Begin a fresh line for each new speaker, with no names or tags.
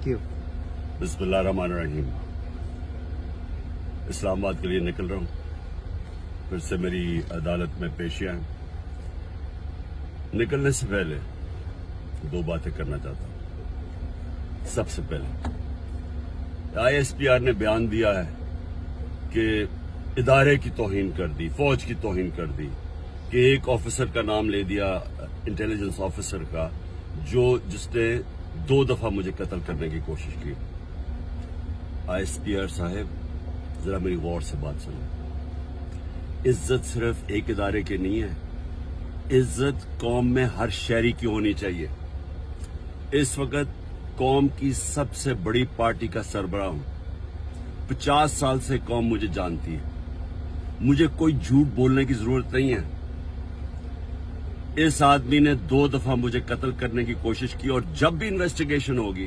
you.
बिस्मिल्लाहिर्रहमानिर्रहीम। इस्लामाबाद के लिए निकल रहा हूं। फिर से मेरी अदालत में पेशियां हैं। निकलने से पहले दो बातें करना चाहता हूं। सबसे पहले ISPR ने बयान दिया है कि इदारे की तौहीन कर दी, फौज की तौहीन कर दी, कि एक ऑफिसर का नाम ले दिया, इंटेलिजेंस ऑफिसर का, जिसने 2 दफा मुझे कत्ल करने की कोशिश की। ISPR साहब, जरा मेरी गौर से बात सुनो। इज्जत सिर्फ एक इदारे की नहीं है, इज्जत कौम में हर शहरी की होनी चाहिए। इस वक्त कौम की सबसे बड़ी पार्टी का सरबराह हूं। 50 साल से कौम मुझे जानती है। मुझे कोई झूठ बोलने की जरूरत नहीं है। इस आदमी ने 2 दफा मुझे कत्ल करने की कोशिश की और जब भी इन्वेस्टिगेशन होगी